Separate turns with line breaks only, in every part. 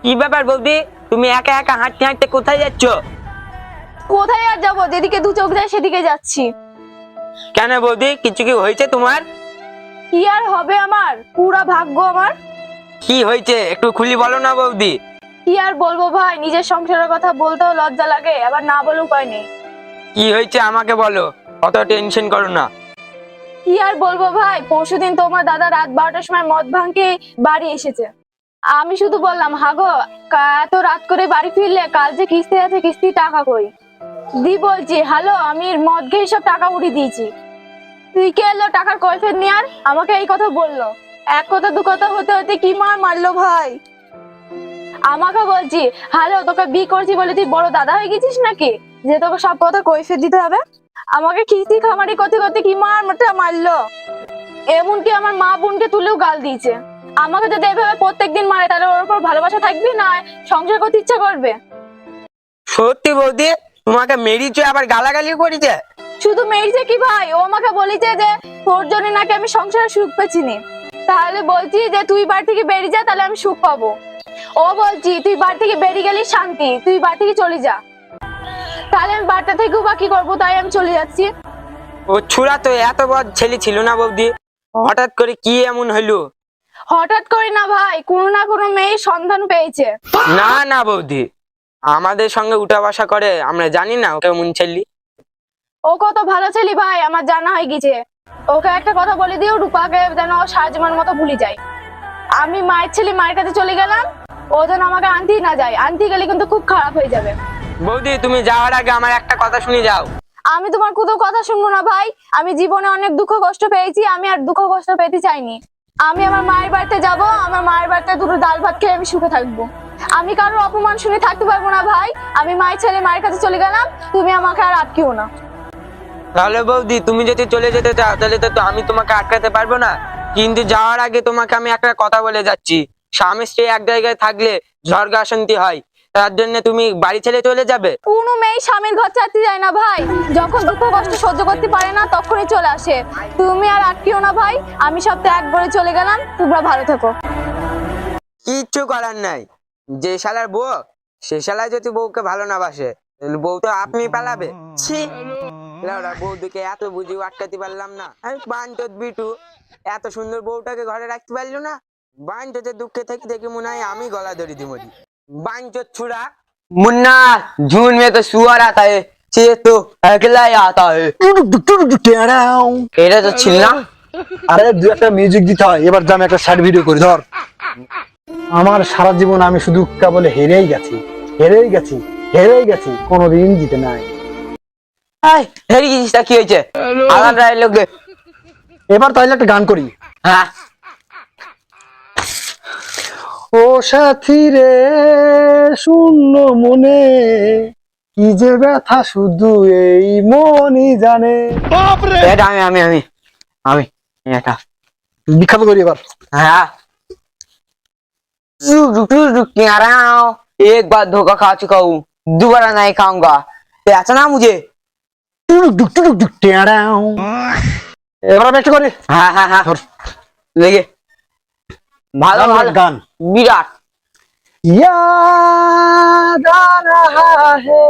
কি ব্যাপার বৌদি, তুমি একা একা হাঁটতে হাঁটতে কোথায় যাচ্ছ?
কোথায় আর যাবো, যেদিকে দু চোখ যায় সেদিকে যাচ্ছি।
কেন বৌদি, কিছু কি হয়েছে তোমার?
কি আর হবে, আমার পুরা ভাগ্য আমার।
কি হয়েছে একটু খুলি বলো না বৌদি।
কি আর বলবো ভাই, নিজের সংসারের কথা বলতেও লজ্জা লাগে, আবার না বলে উপায় নেই।
কি হয়েছে আমাকে বলো, অত টেনশন করো না।
কি আর বলবো ভাই, পরশুদিন তোমার দাদা রাত 12টার সময় মদ ভাঙকে বাড়ি এসেছে। আমি শুধু বললাম, হাগো এত রাত করে বাড়ি ফিরলে, কাল যে কিস্তি আছে কিস্তি টাকা কই দি। বলছি হ্যালো, আমি মদ খেয়ে সব টাকা উড়িয়ে দিয়েছি। তুই কে এলো টাকার কৈফিয়ত নিয়ে? আর আমাকে এই কথা বললো। এক কথা দু কথা হতে হতে কি মার মারলো ভাই। আমাকে বলছি হ্যালো, তোকে বিয়ে করছি বলে তুই বড় দাদা হয়ে গেছিস নাকি, যে তোকে সব কথা কৈফিয়ত দিতে হবে? আমাকে খিস্তি খামারি করতে করতে কি মারটা মারলো। এমনকি আমার মা বোনকে তুলেও গাল দিয়েছে। আমাকে যদি এভাবে প্রত্যেকদিন মারে, তাহলে ওর উপর ভালোবাসা থাকবে না সংসার করতে ইচ্ছা করবে?
সত্যি বৌদি, তোমাকে মেরিছে আবার গালাগালি করেছে?
শুধু মেয়েছে কি ভাই, ও আমাকে বলেছে যে তোর জন্য নাকি আমি সংসারে সুখ পেয়েছি নি। তাহলে বলছি যে তুই বাড়ি থেকে বেরিয়ে যা, তাহলে আমি সুখ পাবো। ও বলছি তুই বাড়ি থেকে বেরিয়ে গেলি শান্তি, তুই বাড়ি থেকে চলে যা। তাহলে আমি বাড়িটা থেকেও বা কি করবো, তাই আমি চলে যাচ্ছি।
ও ছুরা তো এত বড় ছেলে ছিল না বৌদি, হঠাৎ করে কি এমন হইলো?
হঠাৎ করে না ভাই, কোনো না কোনো মেয়ের সন্ধান পেয়েছে।
না না বৌদি, আমাদের সঙ্গে উঠা বসা করে, আমরা জানি না ওকে কেমন ছেলে।
ও কত ভালো ছেলে ভাই, আমার জানা হয়ে গেছে। ওকে একটা কথা বলে দিও, রূপাকে যেন সারা জীবন মতো ভুলে যায়। আমি মায়ের ছেলে, মায়ের কাছে চলে গেলাম, ও যেন আমাকে আনতেই না যায়। আনতে গেলে কিন্তু খুব খারাপ হয়ে যাবে।
বৌদি তুমি যাওয়ার আগে আমার একটা কথা শুনে যাও।
আমি তোমার কোনো কথা শুনবো না ভাই। আমি জীবনে অনেক দুঃখ কষ্ট পেয়েছি, আমি আর দুঃখ কষ্ট পেতে চাইনি। আমি আমার মায়ের বাড়িতে যাব, আমার মায়ের বাড়িতে দুটো ডাল ভাত খেয়ে আমি সুখে থাকবো। আমি কারোর অপমান শুনে থাকতে পারবো না ভাই। আমি মায়ের ছেলে, মায়ের কাছে চলে গেলাম, তুমি আমাকে আর আটকিও না।
তাহলে বৌদি তুমি যদি চলে যেতে চাও, তাহলে তো আমি তোমাকে আটকাতে পারবো না। কিন্তু যাওয়ার আগে তোমাকে আমি একটা কথা বলে যাচ্ছি, স্বামী স্ত্রী এক জায়গায় থাকলে ঝগড়া অশান্তি হয়, তার জন্য তুমি বাড়ি ছেড়ে চলে যাবে?
কোনো মেয়ে স্বামীর ঘর ছাড়তে যায় না ভাই, যখন দুঃখ কষ্ট সহ্য করতে পারে না তখনই চলে আসে। তুমি আর আটকিও না ভাই, আমি সব ত্যাগ করে চলে গেলাম, তোমরা ভালো থেকো।
কিচ্ছু করার নাই, যে শালার বউ, সে শালা যদি বউকে ভালো না বাসে, তাহলে বউ তো আপনি পালাবে। ছি, লাউড়া বউদিকে এত বুঝিয়ে আটকাতে পারলাম না। আরে বাঞ্চত বিটু, এত সুন্দর বউটাকে ঘরে রাখতে পারলো না। বাঞ্চতে দুঃখে থেকে দেখি মনে হয় আমি গলা ধরে দি মরি। बांचो छुरा, मुन्ना जून में तो सुअर आता है, ये तो अकेला ही आता है। এটা তো ছিল না।
আরে দুই একটা মিউজিক দিতে হয়, এবার আমি একটা শর্ট ভিডিও করি। ধর, আমার সারা জীবন আমি শুধু কেবল হেরেই গেছি, হেরেই গেছি, হেরেই গেছি, কোনোদিন জিতে নাই।
এই হেরি গেছিস তা কি হয়েছে? আলাদা ডায়লগ দে।
এবার তাহলে একটা গান করি।
হ্যাঁ,
ও সাথী রে শূন্য মনে কি যে ব্যথা শুধু এই মনই জানে।
এটা আমি এটা
বিখ্যাত করি এবার।
हाँ रुक आ रहा हूँ, एक बार धोखा खा चुका हूँ, दोबारा नहीं खाऊंगा। ऐसा ना मुझे।
এবার আমি একটা করি।
हाँ हाँ हाँ देखिए, भालो भालो
গান।
विराट।
याद आ रहा है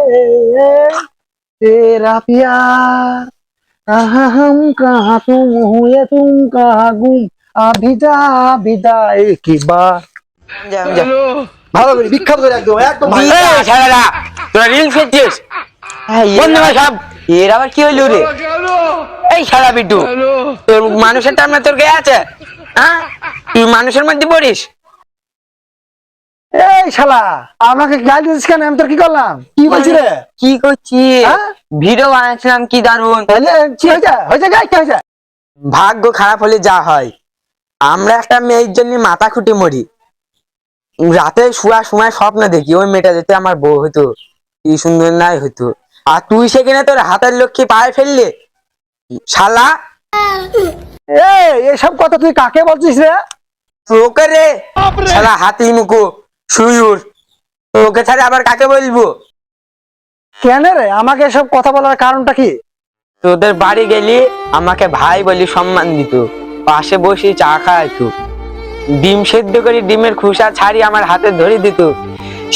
तेरा प्यार, कहाँ हम कहाँ तुम हुए तुम कहाँ गुम, अभी जा एक ही बार। ভালো করে বিখ্যাত করে একদম একদম ভাই।
এই শালারা, তোরা রিলস করছিস? বন্ধু ভাই সব এর আবার কি হইলো রে? এই শালা বিট্টু, তোর মানুষের টাইমে তোর গায়ে আছে? হ্যাঁ, তুই মানুষের মধ্যে পড়িস?
এই শালা আমাকে গাল দিছিস কেন? আমি তোর কি করলাম? কি বলছিস রে?
কি করছিস?
হ্যাঁ?
ভিডিও বানাচ্ছিলাম, কি দারুন।
তাহলে কি হয়েছে গাই কি হয়েছে?
ভাগ্য খারাপ হলে যা হয়, আমরা একটা মেয়ের জন্য মাথা খুঁটি মরি। রাতে শোয়ার সময় স্বপ্ন দেখি ওই মেয়েটা যেতে আমার বউ হইতো, কি সুন্দর নাই হইতো। আর তুই সেখানে তোর হাতের লক্ষ্মী পায়ে ফেললে শালা।
এই এসব কথা তুই কাকে বলছিস রে?
তোকে রে শালা, হাতি মুখো শুয়ুর, তোকে ছাড়া আবার কাকে বলবো?
কেন রে আমাকে এসব কথা বলার কারণটা কি?
তোদের বাড়ি গেলি আমাকে ভাই বলি সম্মান দিত, পাশে বসে চা খাইতো। ডিম সেদ্ধ করে ডিমের খোসা ছাড়ি আমার হাতে ধরে দিত,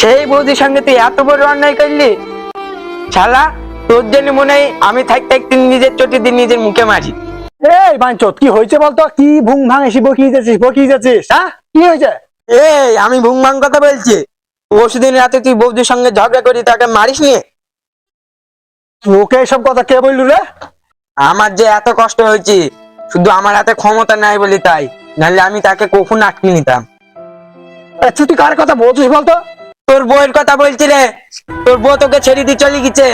সেই বৌদির সঙ্গে তুই এত বড় অন্যায় করলি? শালা, তোর জন্য মনে হয় আমি থাকতে থাকতে নিজের চটি দিয়ে নিজের মুখে মারি।
এই বাঞ্চত, কি হয়েছে বলতো? কি ভুং ভাং এসে বকিয়ে যাচ্ছিস? হ্যাঁ, কি হয়েছে?
এই আমি ভুং ভাং কথা বলছি? পরশুদিন রাতে তুই বৌদির সঙ্গে ঝগড়া করি তাকে মারিস নিয়ে?
তোকে এসব কথা কে বললু রে?
আমার যে এত কষ্ট হয়েছে, শুধু আমার হাতে ক্ষমতা নাই বলি তাই, নাহলে আমি তাকে কখন আটকে নিতাম।
আচ্ছা, তুই কার কথা বলছিস বলতো?
তোর বউয়ের কথা বলছি রে। তোর বউ তোকে ছেড়ে দিয়ে চলে গেছে।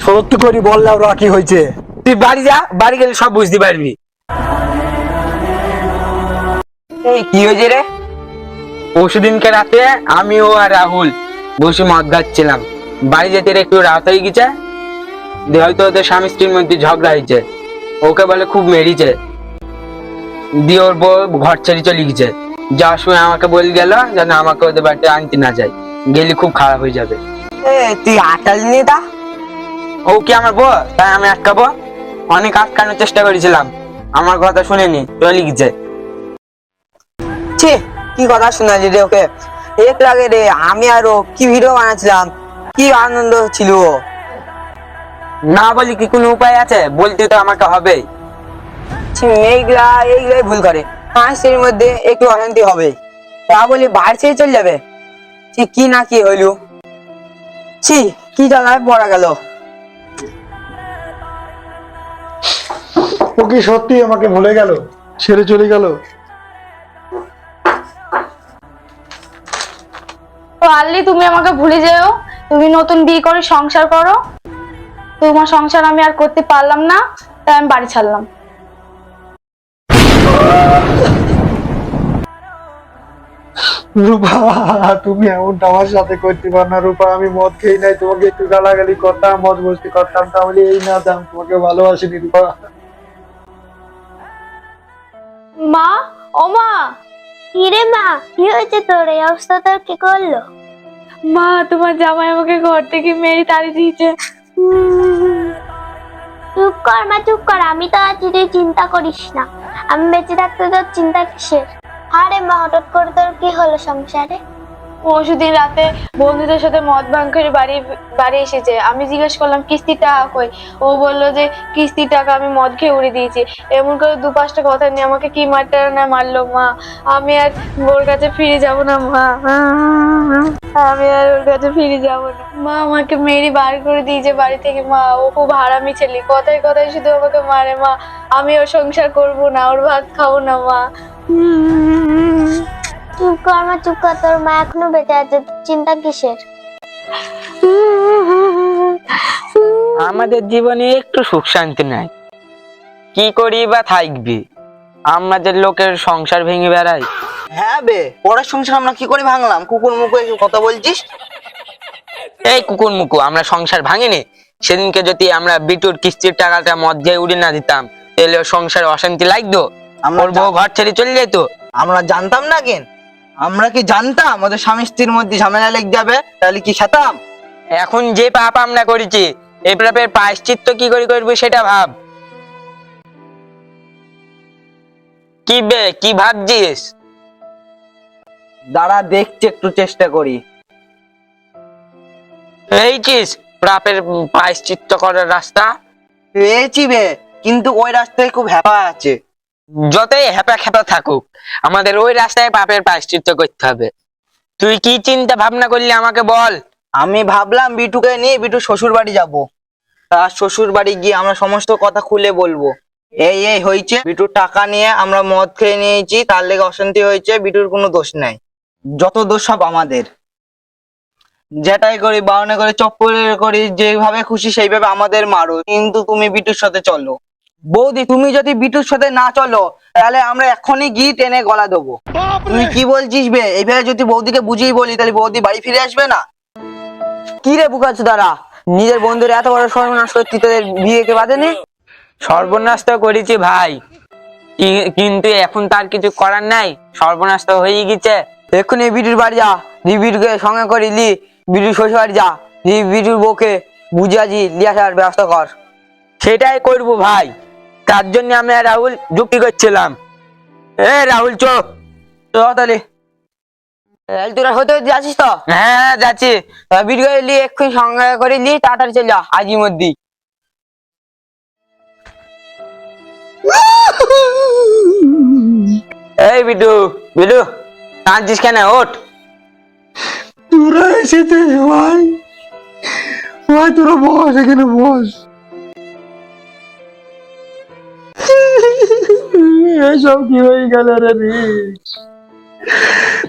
সত্যি করে বললে ওরা কি হয়েছে?
তুই বাড়ি যা, বাড়ি গেলে সব বুঝতে পারবি। এই কি হয়েছে রে? পরশুদিনকে রাতে আমি ও আর রাহুল বসে মদ খাচ্ছিলাম, বাড়ি যেতে একটু রাত হয়ে গেছে, দিয়ে হয়তো ওদের স্বামী স্ত্রীর মধ্যে ঝগড়া হয়েছে, ওকে বলে খুব মেরেছে, দিয়ে ওর বউ ঘর ছেড়ে চলে গেছে। যাওয়ার সময় আমাকে বলে গেল যেন আমাকে ওদের বাড়িতে আনতে না যায়, গেলে খুব খারাপ হয়ে যাবে। তুই আটালি নি তা? ও কি আমার বউ তাই আমি আটকাবো? অনেক আটকানোর চেষ্টা করেছিলাম, আমার কথা শুনেনি, চলে গেছে। কি কথা শোনালি রে ওকে? এক লাগে রে, আমি আর ও কি ভিডিও বানাচ্ছিলাম, কি আনন্দ ছিল। না বলি কি কোনো উপায় আছে? বলতে তো আমাকে হবে। এইগুলাই ভুল করে, মাসের মধ্যে একটু অশান্তি হবে, তা বলি বাড়ি ছেড়ে চলে যাবে? কি না কি হইল, কি জ্বালায় পড়া গেল।
ও কি সত্যি আমাকে ভুলে গেল, ছেড়ে চলে গেল?
পারলি তুমি আমাকে ভুলে যেও, তুমি নতুন বিয়ে করে সংসার করো। তোমার সংসার আমি আর করতে পারলাম না, তাই আমি বাড়ি ছাড়লাম।
রূপা, তুমি এমনটা আমার সাথে করতে পার না রূপা। আমি মদ খেয়ে নাই, তোমাকে একটু গালাগালি করতাম, মদ বসতে করতাম, তাহলে এই না দাম তোমাকে ভালোবাসিনি রূপা।
মা, ও মা।
কিরে মা, কি হয়েছে তোর? এই অবস্থা তোর কি করলো?
মা, তোমার জামাই আমাকে ঘর থেকে মেরে তাড়িয়ে দিয়েছে।
চুপ কর মা, চুপ কর। আমি তো আছি, তুই চিন্তা করিস না। আমি বেঁচে থাকতে তোর চিন্তা কিসের? আরে মা, হঠাৎ করে তোর কি হলো সংসারে?
পরশুদিন রাতে বন্ধুদের সাথে মদ ভাঙ করে বাড়ি এসেছে। আমি জিজ্ঞেস করলাম কিস্তির টাকা কই? ও বললো যে কিস্তির টাকা আমি মদ খেয়ে উড়িয়ে দিয়েছি। এমন করে 2-5টা কথা নিয়ে আমাকে কি মারতে না মারলো মা। আমি আর ওর কাছে ফিরে যাব না মা, আমি আর ওর কাছে ফিরে যাব না মা। আমাকে মেরে বার করে দিয়েছে বাড়ি থেকে মা। ও খুব হারামি ছেলে, কথায় কথায় শুধু আমাকে মারে মা। আমি ওর সংসার করবো না, ওর ভাত খাবো না মা।
চুপ কর মা, চুপ কর। তোর মা এখনো বেঁচে আছে, চিন্তা কিসের?
আমাদের জীবনে একটু সুখ শান্তি নাই, কি করি বা থাকবি? আমাদের লোকের সংসার ভেঙে বেড়াই।
হ্যাঁ বে, পরের সংসার আমরা কি করে ভাঙলাম? কুকুর মুখে এসব কথা বলছিস?
এই কুকুর মুকু, আমরা সংসার ভাঙিনি। সেদিনকে যদি আমরা বিটুর কিস্তির টাকাটা মদ দিয়ে উড়ে না দিতাম, তাহলে ওর সংসার অশান্তি লাগতো, ওর বউ ঘর ছেড়ে চলে যেত।
আমরা জানতাম না কেন? আমরা কি জানতাম ওদের স্বামী স্ত্রীর মধ্যে ঝামেলা লেগে যাবে? তাহলে কি খেতাম?
এখন যে পাপ আমরা করেছি, এই পাপের প্রায়শ্চিত্ত কি করে করবি সেটা ভাব। কি বে, কি ভাবছিস?
দাঁড়া, দেখছি, একটু চেষ্টা করি।
এইছিস পাপের প্রায়শ্চিত্ত করার রাস্তা?
পেয়েছি বে, কিন্তু ওই রাস্তায় খুব হ্যাপা আছে।
যতই হ্যাপা খ্যাপা থাকুক, আমাদের ওই রাস্তায় পাপের প্রায়শ্চিত্ত করতে হবে। তুই কি চিন্তা ভাবনা করলি আমাকে বল।
আমি ভাবলাম বিটুকে নিয়ে বিটু শ্বশুর বাড়ি যাবো, তার শ্বশুর বাড়ি গিয়ে আমরা সমস্ত কথা খুলে বলবো। এই এই হয়েছে, বিটুর টাকা নিয়ে আমরা মদ খেয়ে নিয়েছি, তার লেগে অশান্তি হয়েছে, বিটুর কোনো দোষ নাই, যত দোষ সব আমাদের। যেটাই করি বারণে করে চপ্পলে করি, যেভাবে খুশি সেইভাবে আমাদের মারো, কিন্তু তুমি বিটুর সাথে চলো। বৌদি, তুমি যদি বিটুর সাথে না চলো, তাহলে আমরা এখনই গিয়ে টেনে গলা দেবো। তুই কি বলছিস বে? এইভাবে যদি বৌদিকে বুঝিয়ে বলি, তাহলে বৌদি বাড়ি ফিরে আসবে না।
কি রে বুকাচ্ছ দাঁড়া, নিজের বন্ধুর এত বড় সর্বনাশ করতে তোদের বিয়েকে বাঁধেনি? সর্বনাশ তো করেছি ভাই, কিন্তু এখন তার কিছু করার নাই, সর্বনাশ তো হয়ে গেছে। এক্ষুনি বিটুর বাড়ি যা, বিটুকে সঙ্গে করে লি, বিটুর শ্বশুর বাড়ি যা, বিটুর বউকে বুঝিয়াছি লিয়ে আসার ব্যবস্থা কর। সেটাই করবো ভাই, তার জন্য আমি আর রাহুল যুক্তি করছিলাম। রাহুল চো
তো তাহলে তোরা হতে যাচ্ছিস তো?
হ্যাঁ যাচ্ছি।
ভিডিও এলি এক্ষুনি সঙ্গে করে নি, তাড়াতাড়ি চলে যা আজই মধ্যে।
এই বিটু বিটু কাঁদছিস কেন? ওঠ।
তোরা এসেছিস ভাই, ভাই তোরা বস এখানে বস। এসব কি হয়ে গেল রে রে?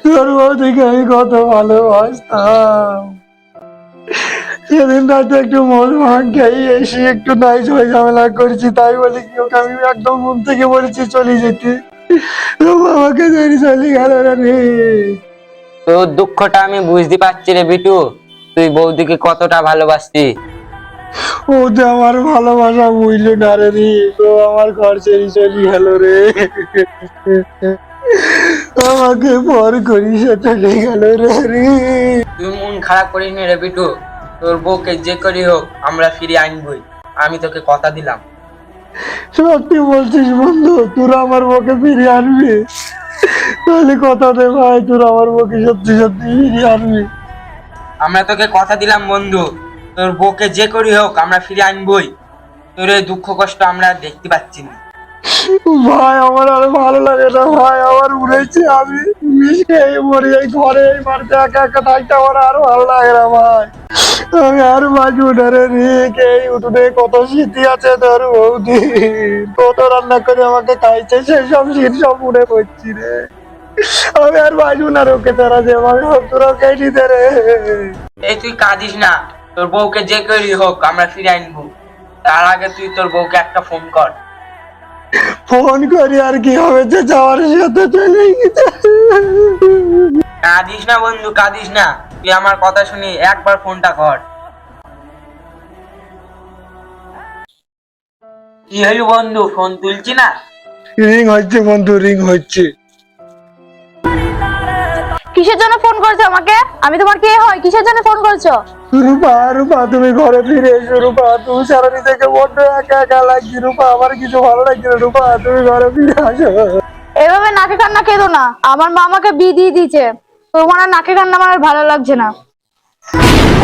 তোর বউ থেকে আমি কত ভালোবাসতাম, সেদিন রাতে একটু মন ভাঙ খেয়ে এসে একটু নাই ঝয় ঝামেলা করেছি, তাই বলে কি ওকে আমি একদম মন থেকে বলেছি চলে যেতে, তো আমাকে ছেড়ে চলে গেল রে।
তোর দুঃখটা আমি বুঝতে পারছি রে বিটু, তুই বৌদিকে কতটা ভালোবাসতি।
ও তো আমার ভালোবাসা বুঝলো না রে রে, তো আমার ঘর ছেড়ে চলে গেল রে, আমাকে পর করি সে চলে গেল রে রে।
তুই মন খারাপ করিস নি রে বিটু, তোর বউকে যে করি হোক আমরা ফিরে আনবই, আমি তোকে কথা দিলাম।
সত্যি বলছিস বন্ধু? তোরা আমার বউকে ফিরিয়ে আনবি? তাহলে কথা দে ভাই, তোরা আমার বউকে সত্যি সত্যি ফিরিয়ে আনবি?
আমরা তোকে কথা দিলাম বন্ধু, তোর বউকে যে করি হোক আমরা ফিরে আনবই, তোর এই দুঃখ কষ্ট আমরা আর দেখতে পাচ্ছি না।
ভাই আমার আর ভালো লাগে না ভাই, আমার উড়েছে, আমি বিষ খেয়ে মরে যাই ঘরে, এই বাড়িতে একা একা থাকতে আমার আর ভালো লাগে না ভাই, আমি আর বাঁচি উঠারে রে। এই উঠোনে কত স্মৃতি আছে তোর বৌদি, কত রান্না করে আমাকে খাইছে, সেসব স্মৃতি সব উড়ে পড়ছি রে, আমি আর বাঁচবো না রোকে তারা যে আমার সব তোরা কেটে দে রে।
এই তুই কাঁদিস না, তোর বউকে যে করি হোক আমরা ফিরে আনবো, তার আগে তুই তোর বউকে একটা ফোন কর।
ফোন করি আর কি হবে, যে যাওয়ার সাথে চলে গেছে।
কাঁদিস না বন্ধু, কাঁদিস না, তুই আমার কথা শুনি একবার ফোনটা কর। কি হলো বন্ধু, ফোন তুলছি না?
রিং হচ্ছে বন্ধু, রিং হচ্ছে।
কিসের জন্য ফোন করছো আমাকে? আমি তোমার কে হয়? কিসের জন্য ফোন করছো?
রূপা রূপা তুমি ঘরে ফিরে এসো রূপা, তুমি সারাদিন থেকে বড্ড একা একা লাগছে রূপা, আমার কিছু ভালো লাগছে না রূপা, তুমি ঘরে ফিরে আসো।
এভাবে নাকে কান্না কেঁদো না, আমার মা আমাকে বিয়ে দিয়ে দিয়েছে, তোমার আর নাকে কান্না আমার আর ভালো লাগছে না।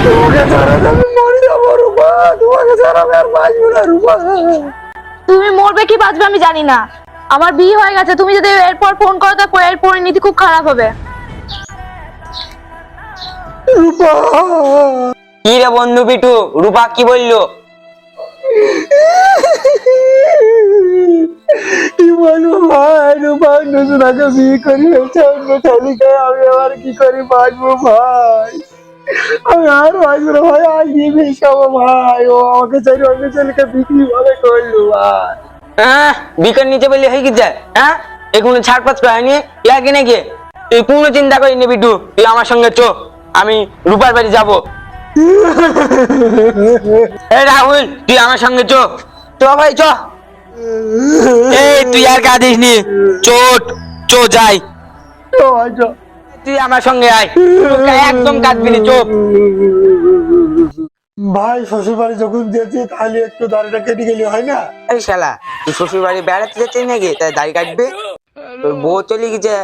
তোমাকে ছাড়া তো আমি মরে যাবো রূপা, তোমাকে ছাড়া আমি আর বাঁচবো না রূপা।
তুমি মরবে কি বাঁচবে আমি জানি না, আমার বিয়ে হয়ে গেছে, তুমি যদি এরপর ফোন করো তো এর পরিণতি খুব খারাপ হবে।
রূপা
কি রে বন্ধু বিটু, রূপা কি বললো?
কি বলবো ভাই, রূপা নতুন আগে বিয়ে করি হয়েছে অন্য ছেলেকে, আমি আবার কি করে বাঁচবো ভাই, আমি আর বাঁচবো না ভাই, আর কি বিষ খাবো ভাই, ও আমাকে ছেড়ে অন্য ছেলেকে বিক্রি ভাবে করলো ভাই।
হ্যাঁ বিকেল নিচে বললে হয়ে কি যায়? হ্যাঁ এগুলো ছাড়পাত হয়নি লাগে নাকি? তুই কোনো চিন্তা করিনি বিটু, তুই আমার সঙ্গে চো, আমি রূপার বাড়ি যাবো। এই রাহুল তুই আমার সঙ্গে চো,
তো ভাই চ।
এই তুই আর কাঁদিস নি, চোট চো যাই,
চো ভাই চো।
তুই আমার সঙ্গে আয়, তোকে একদম কাঁদবি নি, চোপ।
ভাই শ্বশুর বাড়ি যখন যেতে তাহলে একটু দাড়িটা কেটে গেলে হয় না?
এই শালা তুই শ্বশুর বাড়ি বেড়াতে যাচ্ছিস নাকি তাই দাড়ি কাটবি? তোর বউ চলে গেছে,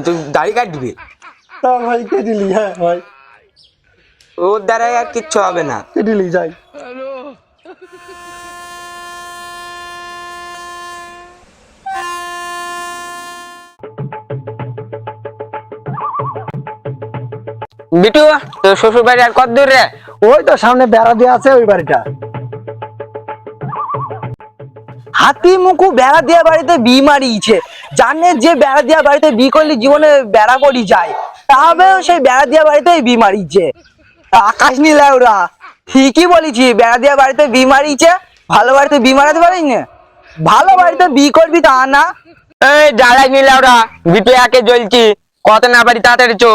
তুই দাড়ি কাটবি?
তা ভাই কেটিলি, হ্যাঁ ভাই
ওর দ্বারাই আর কিচ্ছু হবে না।
কেটিলি যাই।
বিটু তোর শ্বশুর বাড়ি আর কত দূর রে?
ওই তো সামনে বেড়া দিয়ে আছে ওই বাড়িটা।
হাতি মুখু বেড়া দেওয়া বাড়িতে বি মারিয়েছে, জানে যে বেড়া দেওয়া বাড়িতে বি করলে জীবনে বেড়া করি যায়, তাহলে সেই বেড়া দেওয়া বাড়িতে বি মারিয়েছে। আকাশ নীলা ওরা ঠিকই বলেছি, বেড়া দেওয়া বাড়িতে বি মারিয়েছে, ভালো বাড়িতে বি মারাতে পারিস না, ভালো বাড়িতে বি করবি তা না।
এই দাঁড়াই নিলে ওরা, বিটু একে জ্বলছি, কত না পারি তাড়াতাড়ি চো।